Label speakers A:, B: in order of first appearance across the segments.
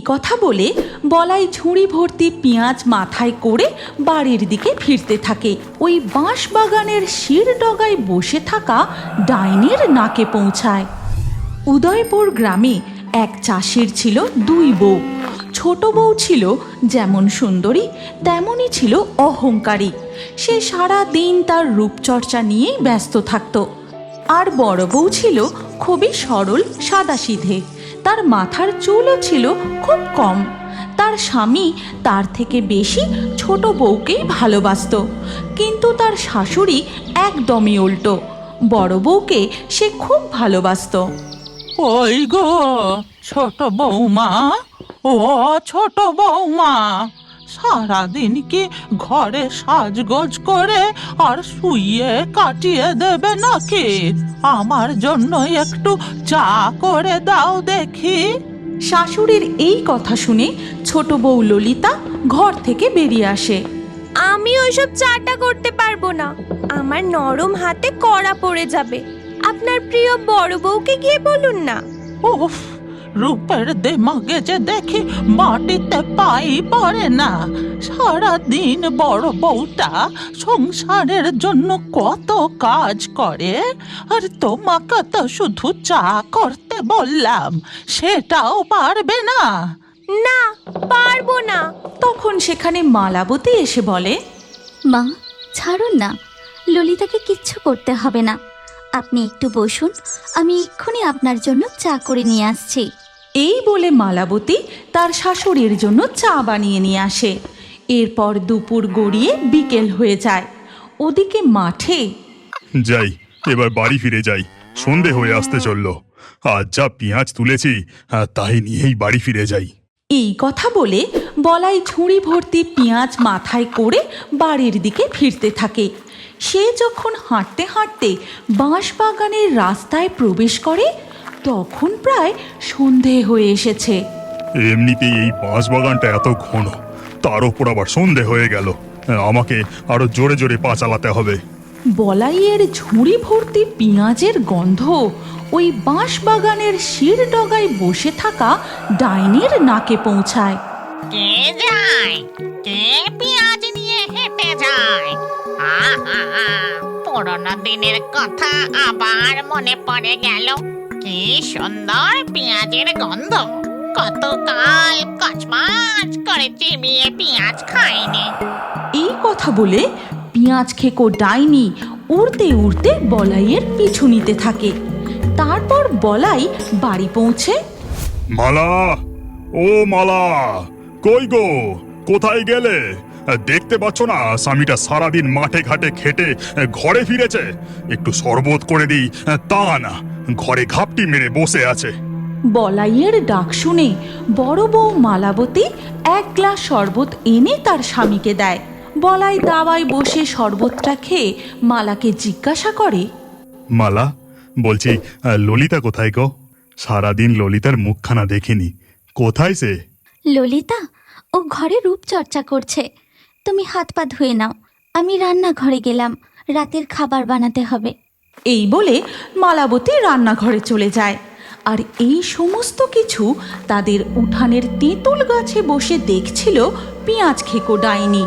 A: কথা বলে বলাই ঝুড়ি ভর্তি পেঁয়াজ মাথায় করে বাড়ির দিকে ফিরতে থাকে। ওই বাঁশ বাগানের শির ডগায় বসে থাকা ডাইনির নাকে পৌঁছায়। উদয়পুর গ্রামে এক চাষির ছিল দুই বউ। ছোট বউ ছিল যেমন সুন্দরী তেমনই ছিল অহংকারী। সে সারা দিন তার রূপচর্চা নিয়েই ব্যস্ত থাকত। আর বড় বউ ছিল খুবই সরল সাদাসিধে। তার মাথার চুলও ছিল খুব কম। তার স্বামী তার থেকে বেশি ছোট বউকেই ভালোবাসত, কিন্তু তার শাশুড়ি একদমই উল্টো। বড় বউকে সে খুব ভালোবাসত।
B: ওই গো ছোট বৌমা, ও ছোট বৌমা, সারাদিন কি ঘরে সাজগোজ করে আর শুইয়ে কাটিয়ে দেবে নাকি? আমার জন্য একটু চা করে দাও দেখি।
A: শাশুড়ির এই কথা শুনে ছোট বউ ললিতা ঘর থেকে বেরিয়ে আসে।
C: আমি ওইসব চাটা করতে পারবো না, আমার নরম হাতে কড়া পড়ে যাবে। আপনার প্রিয় বড় বউকে গিয়ে বলুন না।
B: উফ, রূপের দেমাগে যে দেখি মাটিতে পাই পড়ে না। সারাদিন বড় বউটা সংসারের জন্য কত কাজ করে, আর তোমাকে তো শুধু চা করতে বললাম, সেটাও পারবে না?
C: না, পারবো না।
A: তখন সেখানে মালাবতী এসে বলে,
D: মা, ছাড়ুন না, ললিতাকে কিচ্ছু করতে হবে না। আপনি একটু বসুন, আমি এক্ষুনি আপনার জন্য চা করে নিয়ে আসছি।
A: এই বলে মালাবতী তার শাশুড়ির জন্য চা বানিয়ে নিয়ে আসে। এরপর দুপুর গড়িয়ে বিকেল হয়ে যায়। ওদিকে মাঠে
E: যাই, এবার বাড়ি ফিরে যাই, সন্ধে হয়ে আসতে চললো। আজ যা পেঁয়াজ তুলেছি তাই নিয়েই বাড়ি ফিরে যাই।
A: এই কথা বলে বলাই ঝুড়ি ভর্তি পেঁয়াজ মাথায় করে বাড়ির দিকে ফিরতে থাকে। সে যখন হাঁটতে হাঁটতে বাঁশবাগানের রাস্তায় প্রবেশ করে, তখন প্রায় সন্ধে হয়ে এসেছে।
E: এমনিতেই এই বাঁশবাগানটা এত ঘন, তার ওপর আবার সন্ধে হয়ে গেল। আমাকে আরো জোরে জোরে পা চালাতে হবে।
A: বলাইয়ের ঝুড়ি ভর্তি পেঁয়াজের গন্ধ ওই বাঁশবাগানের শির ডগায় বসে থাকা ডাইনির নাকে পৌঁছায়।
F: কে যায়? কে পেঁয়াজ নিয়ে হেঁটে যায়? আহা, পুরোনো দিনের কথা আবার মনে পড়ে গেল। কি সুন্দর পেঁয়াজের গন্ধ! কতকাল কচমাচ করে চিবিয়ে পেঁয়াজ খাইনি।
A: এই কথা বলে পেঁয়াজ খেকো ডাইনি উড়তে উড়তে বলাইয়ের পিছু নিতে থাকে। তারপর বলাই বাড়ি পৌঁছে,
E: মালা, ও মালা, কই গো, কোথায় গেলে? দেখতে পাচ্ছ না স্বামীটা সারাদিন মাঠে ঘাটে খেটে ঘরে ফিরেছে? একটু শরবত করে দিই, তা না, ঘরে ঘাপটি মেরে বসে আছে।
A: বলাইয়ের ডাক শুনে বড় বউ মালাবতী এক গ্লাস শরবত এনে তার স্বামীকে দেয়। বলাই দাওয়ায় বসে শরবতটা খেয়ে মালাকে জিজ্ঞাসা করে,
E: মালা, বলছি ললিতা কোথায় গো? সারাদিন ললিতার মুখখানা দেখিনি, কোথায় সে?
D: ললিতা, ও ঘরে রূপচর্চা করছে। তুমি হাত পা ধুয়ে নাও, আমি রান্নাঘরে গেলাম, রাতের খাবার বানাতে হবে।
A: এই বলে মালাবতী রান্নাঘরে চলে যায়। আর এই সমস্ত কিছু তাদের উঠানের তেঁতুল গাছে বসে দেখছিল পেঁয়াজ খেকো ডাইনি।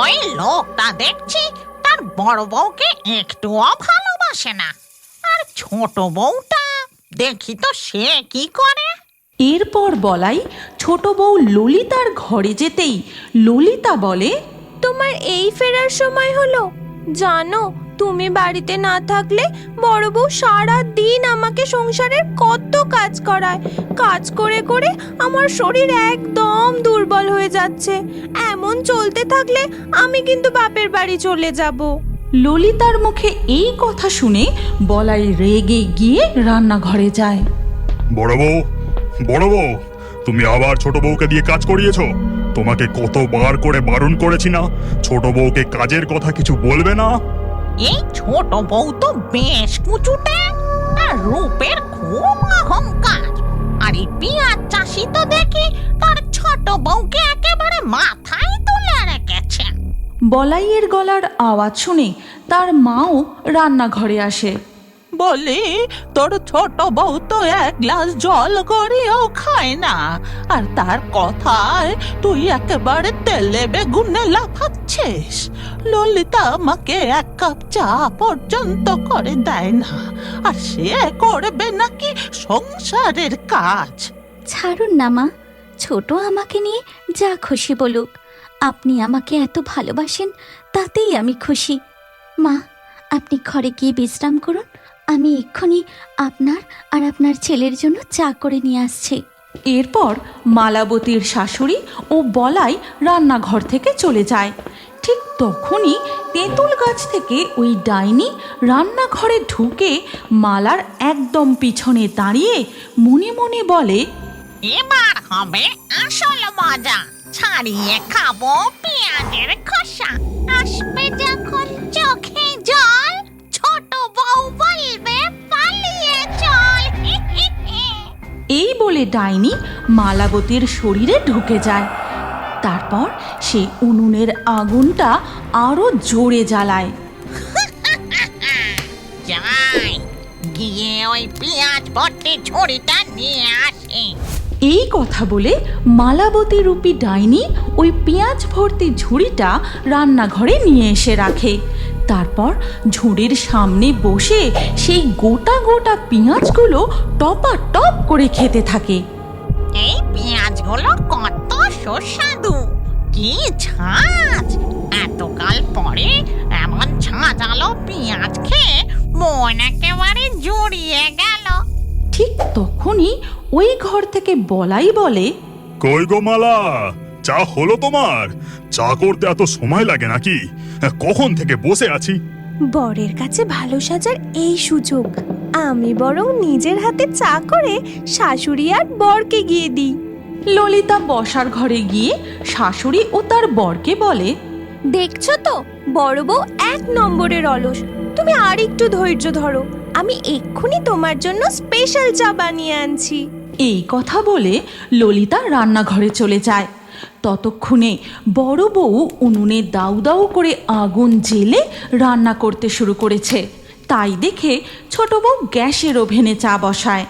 F: ওই লোকটা দেখছি তার বড় বউকে একটুও ভালোবাসে না। আর ছোট বউটা দেখি তো সে কি করে।
A: এরপর বলাই ছোট বউ ললিতার ঘরে যেতেই ললিতা বলে,
C: তোমার এই ফেরার সময় হলো? জানো, তুমি বাড়িতে না থাকলে বড় বউ সারা দিন আমাকে সংসারের কত কাজ করায়। কাজ করে করে আমার শরীর একদম দুর্বল হয়ে যাচ্ছে। এমন চলতে থাকলে আমি কিন্তু বাপের বাড়ি চলে যাব।
A: ললিতার মুখে এই কথা শুনে বলাই রেগে গিয়ে রান্নাঘরে যায়।
E: বড় বউ, বড় বউ, তুমি আবার ছোট বউকে দিয়ে কাজ করিয়েছো? তোমাকে কতবার করে বারণ করেছি না, ছোট বউকে কাজের কথা কিছু বলবে না?
F: এই ছোট বউ তো বেশ কুচুটে, আর রূপের খুব অহংকার। আর এই পেঁয়াজ চাষি তো দেখি তার ছোট বউকে একেবারে মাথায় তুলে রেখেছে।
A: বলাইয়ের গলার আওয়াজ শুনে তার মাও রান্নাঘরে আসে।
B: বলি, তোর ছোট বউ তো এক গ্লাস জল গড়িয়েও খায় না, আর তার কথায় তুই একেবারে তেলে বেগুনে লাফাচ্ছিস। ললিতা আমাকে এক কাপ চা পর্যন্ত করে দেয় না, আর সে করবে নাকি সংসারের কাজ?
D: ছাড়ুন না মা, ছোট আমাকে নিয়ে যা খুশি বলুক। আপনি আমাকে এত ভালোবাসেন, তাতেই আমি খুশি। মা, আপনি ঘরে গিয়ে বিশ্রাম করুন, আমি এক্ষুনি আপনার আর আপনার ছেলের জন্য চা করে নিয়ে আসছি।
A: এরপর মালাবতীর শাশুড়ি ও বলাই রান্নাঘর থেকে চলে যায়। ঠিক তখনই তেঁতুল গাছ থেকে ওই ডাইনি রান্নাঘরে ঢুকে মালার একদম পিছনে দাঁড়িয়ে মনে মনে বলে,
F: এবার হবে আসল মজা, ছাড়িয়ে খাবো পেঁয়াজের খোসা। আসবে যখন চোখে জল, ছোট বউ বলবে পালিয়ে চল।
A: এই বলে ডাইনি মালাবতীর শরীরে ঢুকে যায়। তারপর সে উনুনের আগুনটা আরো জোরে জ্বালায়।
F: যাই গিয়ে ওই পেঁয়াজ ভর্তি ঝুড়িটা নিয়ে আসি।
A: এই কথা বলে মালাবতী রূপী ডাইনি ওই পেঁয়াজ ভর্তি ঝুড়িটা রান্নাঘরে নিয়ে এসে রাখে। তারপর ঝুড়ির সামনে বসে সেই গোটা গোটা পেঁয়াজগুলো টপাটপ করে খেতে থাকে।
F: এই পেঁয়াজগুলো কত সুস্বাদু, কি ঝাঁঝ! এতকাল পরে এমন ঝাঁঝালো পেঁয়াজ খেয়ে মন একেবারে জুড়িয়ে গেল।
A: ঠিক তখনই ওই ঘর থেকে বলাই বলে,
E: কই গো মালা, চা হলো তোমার? চা করতে এত সময় লাগে নাকি? কখন থেকে বসে আছি।
C: বরের কাছে ভালো সাজার এই সুযোগ, আমি বরং নিজের হাতে চা করে শাশুড়ি আর বরকে গিয়ে দিই।
A: ললিতা বসার ঘরে গিয়ে শাশুড়ি ও তার বরকে বলে,
C: দেখছো তো, বড় বউ এক নম্বরের অলস। তুমি আর একটু ধৈর্য ধরো, আমি এক্ষুনি তোমার জন্য স্পেশাল চা বানিয়ে আনছি।
A: এই কথা বলে ললিতা রান্নাঘরে চলে যায়। ততক্ষণে বড় বউ উনুনে দাউ দাউ করে আগুন জ্বেলে রান্না করতে শুরু করেছে। তাই দেখে ছোট বউ গ্যাসের ওভেনে চা বসায়।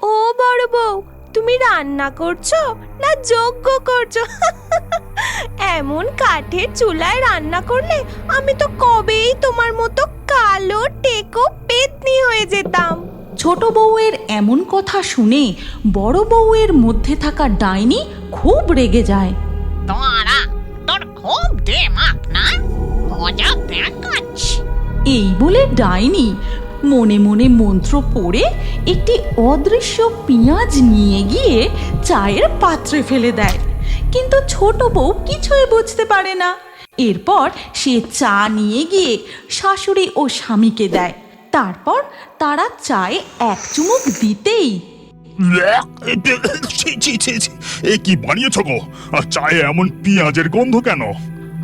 C: ও বড় বউ, তুমি রান্না করছো না যজ্ঞ করছো? এমন কাঠের চুলায় রান্না করলে আমি তো কবেই তোমার মতো কালো টেকো পেতনি হয়ে যেতাম।
A: ছোট বউয়ের এমন কথা শুনে বড় বউয়ের মধ্যে থাকা ডাইনি খুব রেগে যায়।
F: তোর খুব দেমাক না, মজা দেখাচ্ছি।
A: এই বলে ডাইনি মনে মনে মন্ত্র পড়ে একটি অদৃশ্য পেঁয়াজ নিয়ে গিয়ে চায়ের পাত্রে ফেলে দেয়। কিন্তু ছোট বউ কিছুই বুঝতে পারে না। এরপর সে চা নিয়ে গিয়ে শাশুড়ি ও স্বামীকে দেয়। তারপর তারা চায়ে এক চুমুক দিতেই
E: এ কি বানিয়েছ গো? আর চায়ে এমন পেঁয়াজের গন্ধ কেন?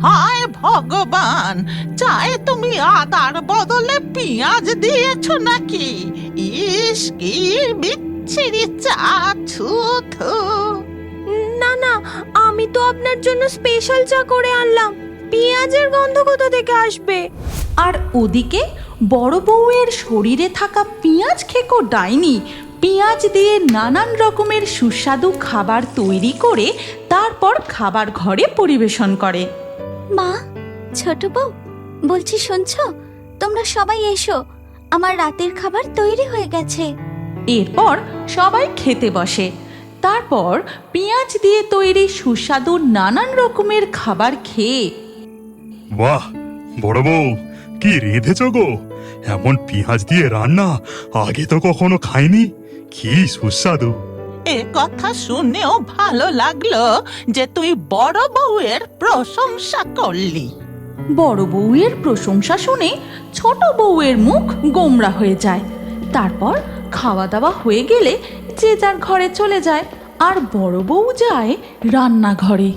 B: হায় ভগবান, চায়ে তুমি আদার বদলে পেঁয়াজ দিয়েছো নাকি? ইস, কি বিচ্ছিরি চা! থু থু।
C: না না, আমি তো আপনার জন্য স্পেশাল চা করে আনলাম, পেঁয়াজের গন্ধ কোথা থেকে আসবে?
A: আর ওদিকে বড় বউয়ের শরীরে থাকা পেঁয়াজ খেকো ডাইনি পেঁয়াজ দিয়ে নানান রকমের সুস্বাদু খাবার তৈরি করে তারপর খাবার ঘরে পরিবেশন করে।
D: মা, ছোট বউ, বলছি শুনছো? তোমরা সবাই এসো, আমার রাতের খাবার তৈরি হয়ে গেছে।
A: এরপর সবাই খেতে বসে। তারপর পেঁয়াজ দিয়ে তৈরি সুস্বাদু নানান রকমের খাবার খেয়ে
E: বাহ, বড় বউ কি রেঁধেছ গো! এমন পেঁয়াজ দিয়ে রান্না আগে তো কখনো খাইনি। কি সুস্বাদু!
B: এ কথা শুনেও ভালো লাগলো যে তুই বড় বউয়ের প্রশংসা করলি।
A: বড় বউয়ের প্রশংসা শুনে ছোট বউয়ের মুখ গোমড়া হয়ে যায়। তারপর খাওয়া দাওয়া হয়ে গেলে যে যার ঘরে চলে যায়, আর বড় বউ যায় রান্নাঘরে।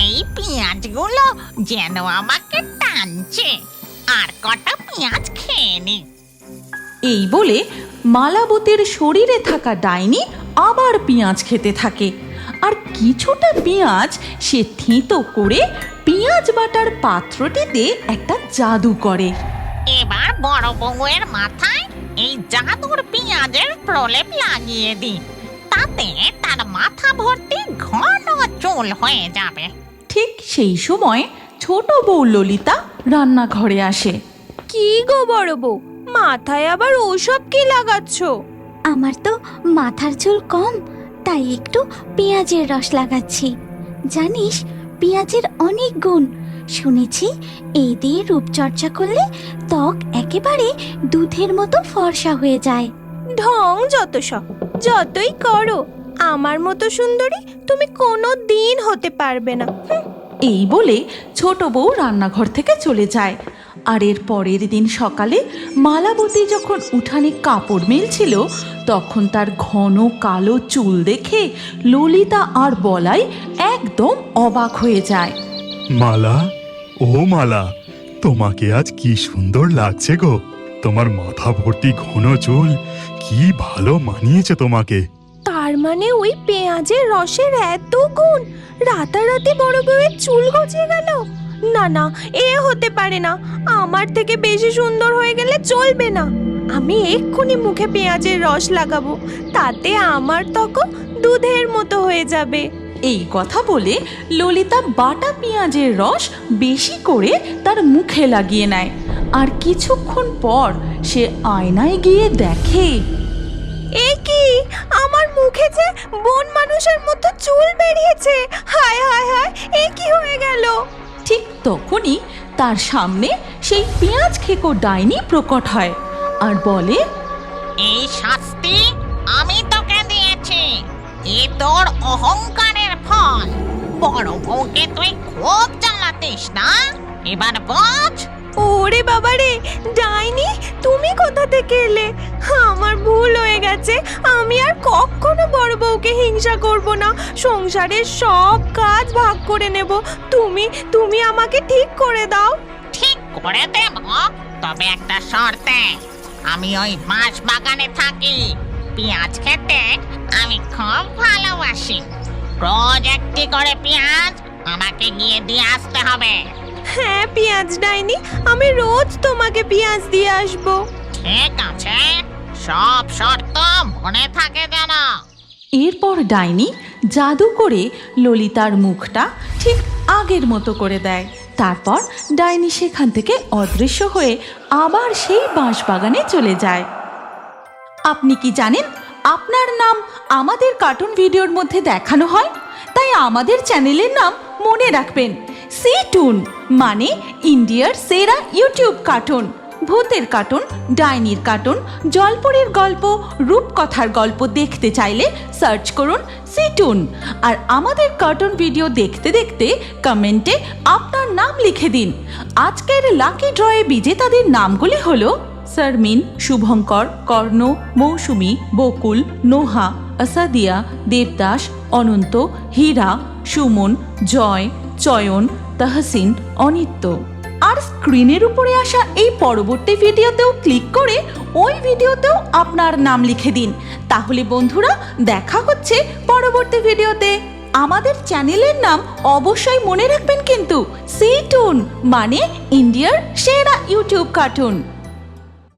F: এই পেঁয়াজগুলো যেন আমাকে টানছে, আর কটা পেঁয়াজ খেয়ে নি।
A: এই বলে মালাবতীর শরীরে থাকা ডাইনি আবার পেঁয়াজ খেতে থাকে। আর কিছুটা পেঁয়াজ সে থেঁতো করে পেঁয়াজ বাটার পাত্রটিতে একটা জাদু করে।
F: এবার বড় বউয়ের মাথায় এই জাদুর পেঁয়াজের প্রলেপ লাগিয়ে দিই, তাতে তার মাথা ভর্তি ঘন চুল হয়ে যাবে।
A: ঠিক সেই সময় ছোট বউ ললিতা রান্নাঘরে আসে।
C: কি গো বড় বউ, মাথায় আবার ওসব কি লাগাচ্ছ?
D: আমার তো মাথার চুল কম, তাই একটু পেঁয়াজের রস লাগাচ্ছি। জানিস, পেঁয়াজের অনেক গুণ। শুনেছি এই দিয়ে রূপচর্চা করলে ত্বক একেবারে দুধের মতো ফর্সা হয়ে যায়।
C: ঢং যত সব, যতই করো, আমার মতো সুন্দরী তুমি কোনো দিন হতে পারবে না।
A: এই বলে ছোট বউ রান্নাঘর থেকে চলে যায়। আর এর পরের দিন সকালে মালাবতী যখন উঠানে কাপড় মেলছিল, তখন তার ঘন কালো চুল দেখে ললিতা আর বলাই একদম অবাক হয়ে যায়।
E: মালা, ও মালা, তোমাকে আজ কি সুন্দর লাগছে গো। তোমার মাথা ভর্তি ঘন চুল কি ভালো মানিয়েছে তোমাকে।
C: তার মানে ওই পেঁয়াজের রসের এত গুণ, রাতারাতি বড় বউয়ের চুল গজিয়ে গেল? না না, এ হতে পারে না। আমার থেকে বেশি সুন্দর হয়ে গেলে চলবে না। আমি এক্ষুনি মুখে পেঁয়াজের রস লাগাবো, তাতে আমার ত্বক দুধের মতো হয়ে যাবে।
A: এই কথা বলে ললিতা বাটা পেঁয়াজের রস বেশি করে তার মুখে লাগিয়ে নেয়। আর কিছুক্ষণ পর সে আয়নায় গিয়ে দেখে,
C: এ কি, আমার মুখে যে বন মানুষের মতো চুল বেরিয়েছে! হায় হায় হায়, এ কি হয়ে গেল?
A: ঠিক তখনই তার সামনে সেই পেঁয়াজ খেকো ডাইনি প্রকট হয় আর বলে,
F: এই শাস্তি আমি তোকে দিয়েছি, এ তোর অহংকারের ফল। বড় বউকে তুই খুব জ্বালাতিস না, এবার বোঝ।
C: ওরে বাবা রে, ডাইনি তুমি কোথা থেকে এলে? আমার ভুল হয়ে গেছে, আমি আর কখনো বড় বউকে হিংসা করব না। সংসারের সব কাজ ভাগ করে নেব। তুমি আমাকে ঠিক করে দাও।
F: ঠিক করে দেব, তবে একটা শর্তে। আমি ওই বাঁশ বাগানে থাকি, পেঁয়াজ খেতে আমি খুব ভালোবাসি। রোজ একটি করে পেঁয়াজ আমাকে গিয়ে দিয়ে আসতে হবে।
C: হ্যাঁ পেঁয়াজ ডাইনি, আমি রোজ তোমাকে পেঁয়াজ দিয়ে আসবো।
F: ঠিক আছে, সব শর্ত মনে থাকে যেন।
A: এরপর ডাইনি জাদু করে ললিতার মুখটা ঠিক আগের মতো করে দেয়। তারপর ডাইনি সেখান থেকে অদৃশ্য হয়ে আবার সেই বাঁশবাগানে চলে যায়। আপনি কি জানেন, আপনার নাম আমাদের কার্টুন ভিডিওর মধ্যে দেখানো হয়? তাই আমাদের চ্যানেলের নাম মনে রাখবেন, সি টুন, মানে ইন্ডিয়ার সেরা ইউটিউব কার্টুন। ভূতের কার্টুন, ডাইনির কার্টুন, জলপরীর গল্প, রূপকথার গল্প দেখতে চাইলে সার্চ করুন সি টুন। আর আমাদের কার্টুন ভিডিও দেখতে দেখতে কমেন্টে আপনার নাম লিখে দিন। আজকের লাকি ড্রয়ে বিজেতাদের নামগুলি হলো শর্মিন, শুভঙ্কর, কর্ণ, মৌসুমী, বকুল, নোহা, আসাদিয়া, দেবদাস, অনন্ত, হীরা, সুমন, জয়, চয়ন, তহসিন, অনিত্য। আর স্ক্রিনের উপরে আসা এই পরবর্তী ভিডিওতেও ক্লিক করে ওই ভিডিওতেও আপনার নাম লিখে দিন। তাহলে বন্ধুরা, দেখা হচ্ছে পরবর্তী ভিডিওতে। আমাদের চ্যানেলের নাম অবশ্যই মনে রাখবেন কিন্তু, সি টুন, মানে ইন্ডিয়ার সেরা ইউটিউব কার্টুন।